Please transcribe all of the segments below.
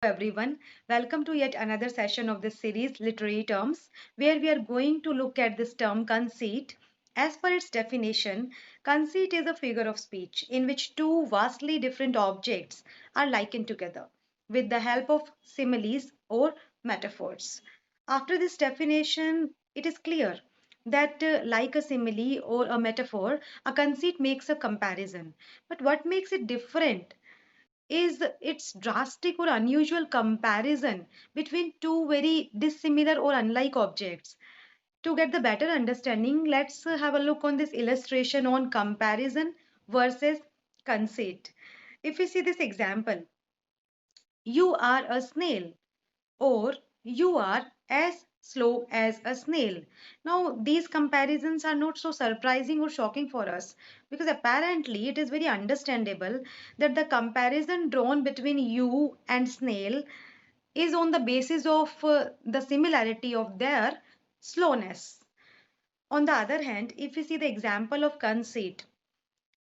everyone. Welcome to yet another session of this series, Literary Terms, where we are going to look at this term conceit. As per its definition, conceit is a figure of speech in which two vastly different objects are likened together with the help of similes or metaphors. After this definition, it is clear that, like a simile or a metaphor, a conceit makes a comparison. But what makes it different is its drastic or unusual comparison between two very dissimilar or unlike objects. To get the better understanding, let's have a look on this illustration on comparison versus conceit. If we see this example, you are a snail or you are as slow as a snail. Now, these comparisons are not so surprising or shocking for us because apparently it is very understandable that the comparison drawn between you and snail is on the basis of the similarity of their slowness. On the other hand, if we see the example of conceit,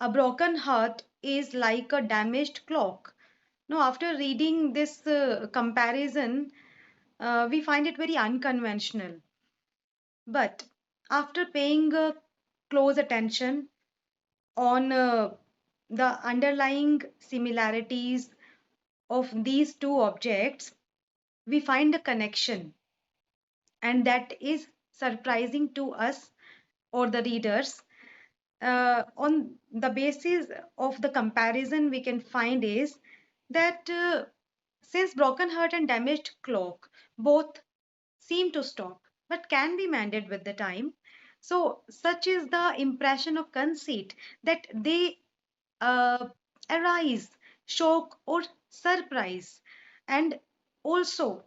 a broken heart is like a damaged clock. Now, after reading this comparison, we find it very unconventional. But after paying close attention on the underlying similarities of these two objects, we find a connection, and that is surprising to us or the readers. On the basis of the comparison, we can find is that since broken heart and damaged clock both seem to stop but can be mended with the time. So, such is the impression of conceit that they uh, arise, shock, or surprise, and also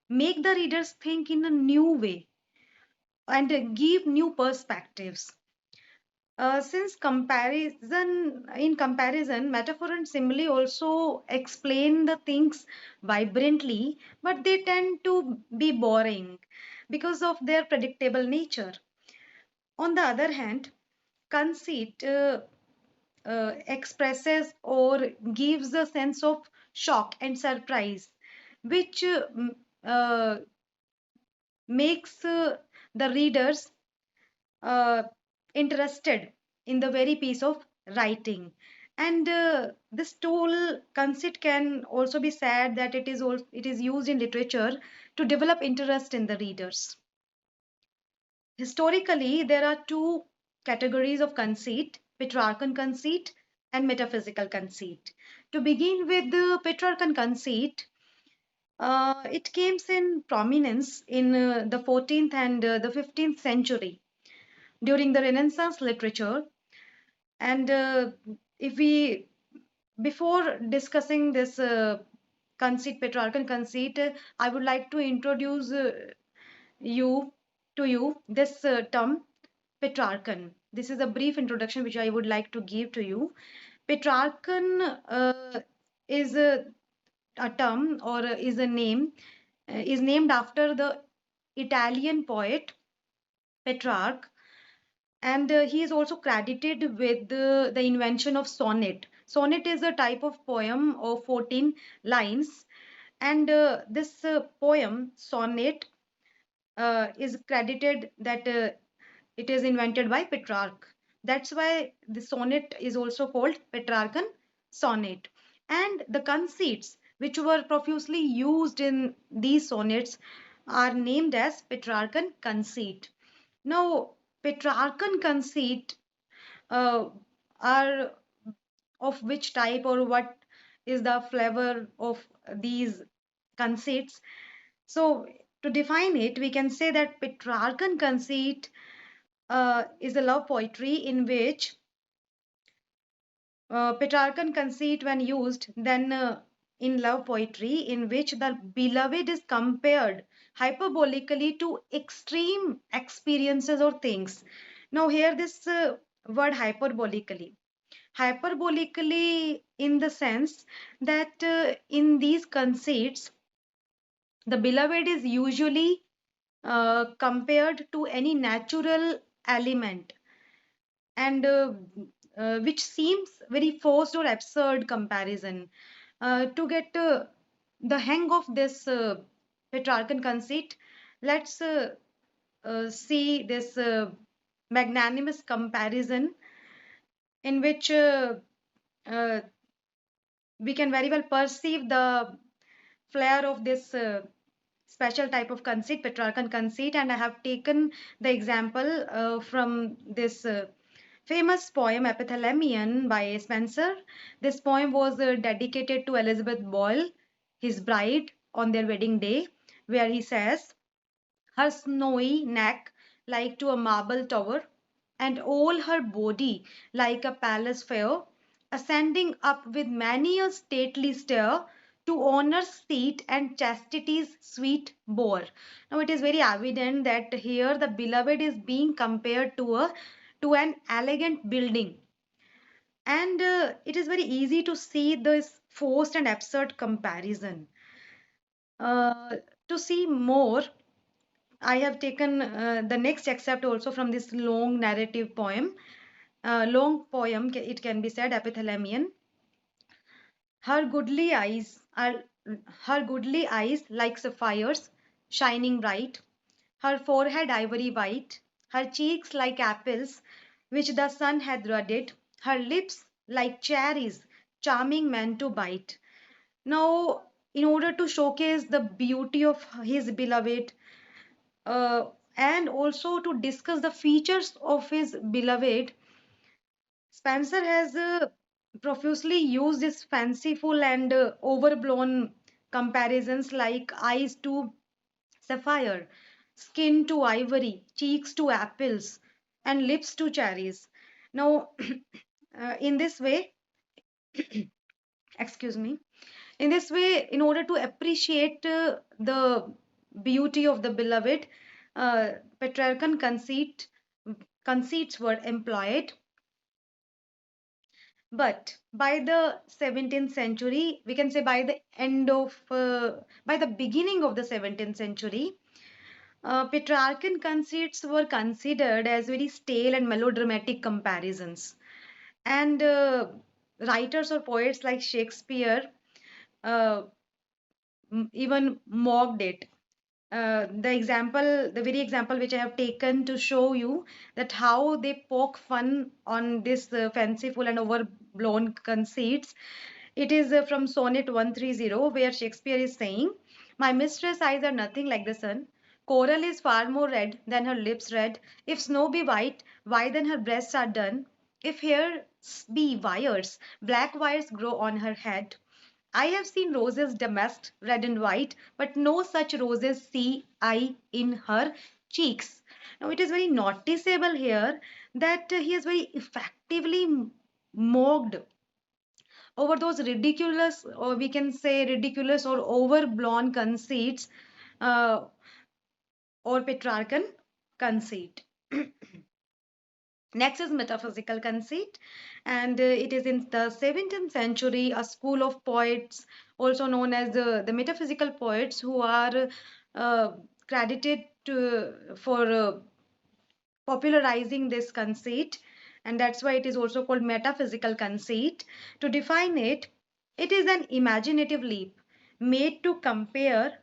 make the readers think in a new way and give new perspectives. Since comparison, metaphor and simile also explain the things vibrantly, but they tend to be boring because of their predictable nature. On the other hand, conceit expresses or gives a sense of shock and surprise, which uh, makes the readers uh, interested in the very piece of writing. And this tool conceit can also be said that it is used in literature to develop interest in the readers. Historically, there are two categories of conceit: Petrarchan conceit and metaphysical conceit. To begin with the Petrarchan conceit, it came in prominence in the 14th and the 15th century during the Renaissance literature. And if we, before discussing this conceit, Petrarchan conceit, I would like to introduce you to you this term Petrarchan. This is a brief introduction which I would like to give to you. Petrarchan is a term or is a name, is named after the Italian poet Petrarch, and he is also credited with the invention of sonnet. Sonnet is a type of poem of 14 lines, and this poem, sonnet, is credited that it is invented by Petrarch. That's why the sonnet is also called Petrarchan sonnet. And the conceits which were profusely used in these sonnets are named as Petrarchan conceit. Now, Petrarchan conceit uh, are of which type or what is the flavor of these conceits? So, to define it, we can say that Petrarchan conceit is a love poetry in which Petrarchan conceit, when used, then in love poetry, in which the beloved is compared hyperbolically to extreme experiences or things. Now, here this word hyperbolically. Hyperbolically, in the sense that in these conceits, the beloved is usually compared to any natural element, and which seems very forced or absurd comparison to get the hang of this Petrarchan conceit, let's see this magnanimous comparison in which uh, we can very well perceive the flair of this special type of conceit, Petrarchan conceit, and I have taken the example from this famous poem Epithalamion by Spenser. This poem was dedicated to Elizabeth Boyle, his bride, on their wedding day, where he says, her snowy neck like to a marble tower, and all her body like a palace fair, ascending up with many a stately stair to honor's seat and chastity's sweet bower. Now it is very evident that here the beloved is being compared to an elegant building, and it is very easy to see this forced and absurd comparison. Uh, to see more, I have taken the next excerpt also from this long narrative poem, long poem, it can be said, Epithalamion. Her goodly eyes are her goodly eyes like sapphires, shining bright, her forehead ivory white, her cheeks like apples which the sun hath ruddied, her lips like cherries, charming men to bite. Now, in order to showcase the beauty of his beloved, uh, and also to discuss the features of his beloved, Spencer has profusely used his fanciful and overblown comparisons like eyes to sapphire, skin to ivory, cheeks to apples, and lips to cherries. Now, in this way, excuse me, in this way, in order to appreciate the beauty of the beloved, Petrarchan conceits were employed. But by the 17th century, we can say by the beginning of the 17th century, Petrarchan conceits were considered as very stale and melodramatic comparisons. And writers or poets like Shakespeare uh, even mocked it. The very example which I have taken to show you that how they poke fun on this fanciful and overblown conceits. It is from Sonnet 130, where Shakespeare is saying, my mistress' eyes are nothing like the sun. Coral is far more red than her lips red. If snow be white, why then her breasts are dun. If hair be wires, black wires grow on her head. I have seen roses damasked red and white, but no such roses see I in her cheeks. Now it is very noticeable here that he has very effectively mocked over those ridiculous, or we can say ridiculous or overblown conceits, uh, or Petrarchan conceit. Next is metaphysical conceit, and it is in the 17th century a school of poets, also known as the metaphysical poets, who are uh, credited for popularizing this conceit, and that's why it is also called metaphysical conceit. To define it, it is an imaginative leap made to compare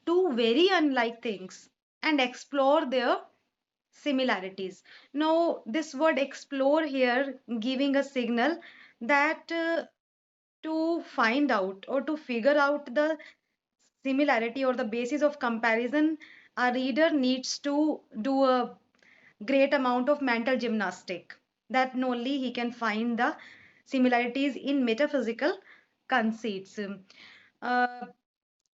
two very unlike things and explore their similarities. Now, this word explore here giving a signal that to find out or to figure out the similarity or the basis of comparison, a reader needs to do a great amount of mental gymnastic. That only he can find the similarities in metaphysical conceits. Uh,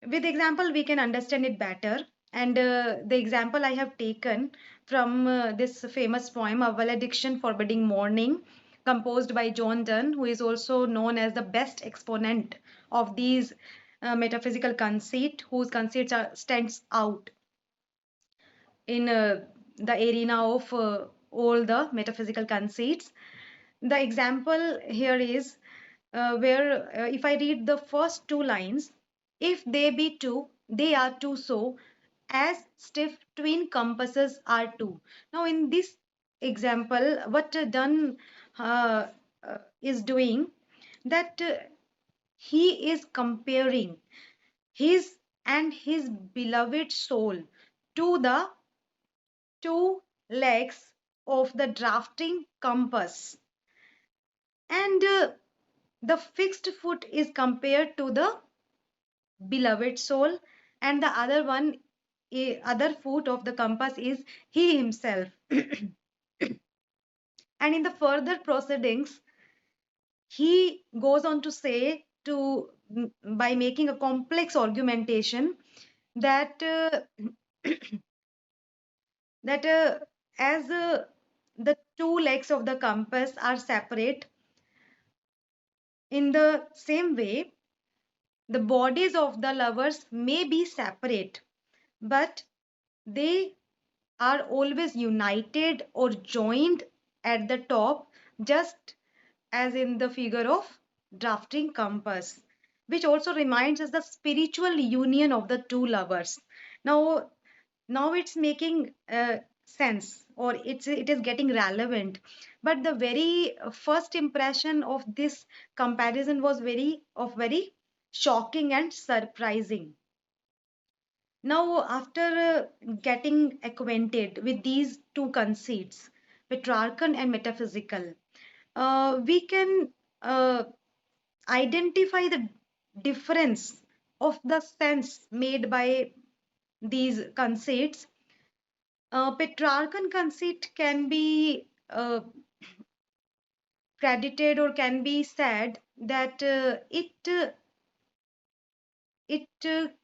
with example, we can understand it better. And the example I have taken from this famous poem, A Valediction Forbidding Mourning, composed by John Donne, who is also known as the best exponent of these metaphysical conceit, whose conceits stands out in the arena of all the metaphysical conceits. The example here is where if I read the first two lines, if they be two, they are two so, as stiff twin compasses are two. Now, in this example, what Dunn uh, is doing, that he is comparing his and his beloved soul to the two legs of the drafting compass, and the fixed foot is compared to the beloved soul, and the other one, other foot of the compass is he himself. And in the further proceedings, he goes on to say to by making a complex argumentation that that as the two legs of the compass are separate, in the same way the bodies of the lovers may be separate, but they are always united or joined at the top, just as in the figure of drafting compass, which also reminds us the spiritual union of the two lovers. Now, now it's making sense, or it is getting relevant. But the very first impression of this comparison was very shocking and surprising. Now, after getting acquainted with these two conceits, Petrarchan and metaphysical, we can identify the difference of the sense made by these conceits. Petrarchan conceit can be credited, or can be said that it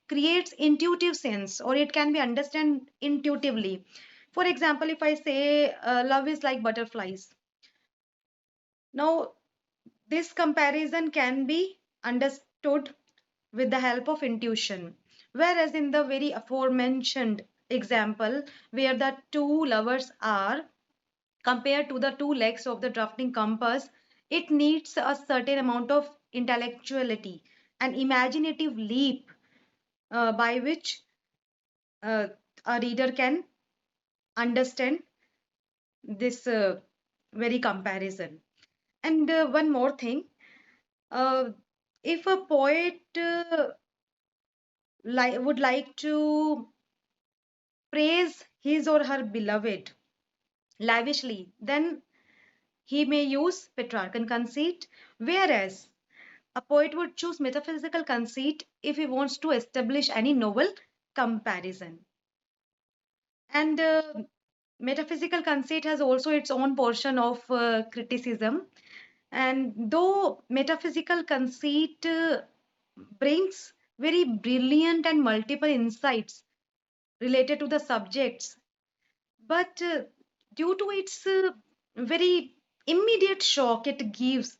creates intuitive sense, or it can be understood intuitively. For example, if I say love is like butterflies, now this comparison can be understood with the help of intuition, whereas in the very aforementioned example, where the two lovers are compared to the two legs of the drafting compass, it needs a certain amount of intellectuality and imaginative leap by which uh, a reader can understand this very comparison. And one more thing, uh, if a poet would like to praise his or her beloved lavishly, then he may use Petrarchan conceit, whereas a poet would choose metaphysical conceit if he wants to establish any novel comparison. And metaphysical conceit has also its own portion of criticism. And though metaphysical conceit brings very brilliant and multiple insights related to the subjects, but due to its very immediate shock it gives,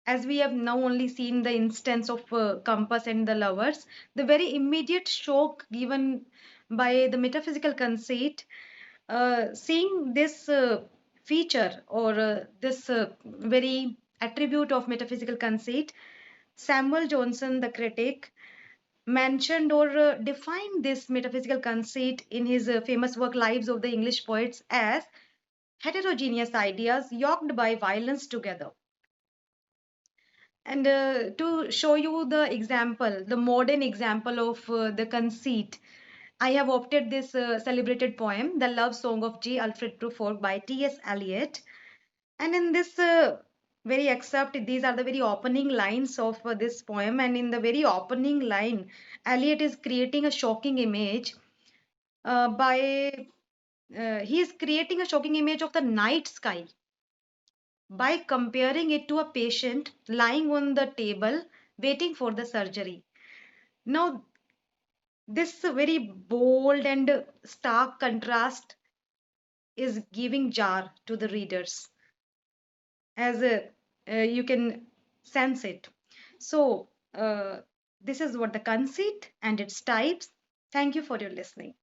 as we have now only seen the instance of compass and the lovers, the very immediate shock given by the metaphysical conceit, seeing this feature, or this very attribute of metaphysical conceit, Samuel Johnson, the critic, mentioned or defined this metaphysical conceit in his famous work Lives of the English Poets as heterogeneous ideas yoked by violence together. And to show you the example, the modern example of the conceit, I have opted this celebrated poem, The Love Song of J. Alfred Prufrock by T.S. Eliot. And in this very excerpt, these are the very opening lines of this poem. And in the very opening line, Eliot is creating a shocking image by he is creating a shocking image of the night sky by comparing it to a patient lying on the table waiting for the surgery. Now, this very bold and stark contrast is giving jar to the readers, as you can sense it. So, this is what the conceit and its types. Thank you for your listening.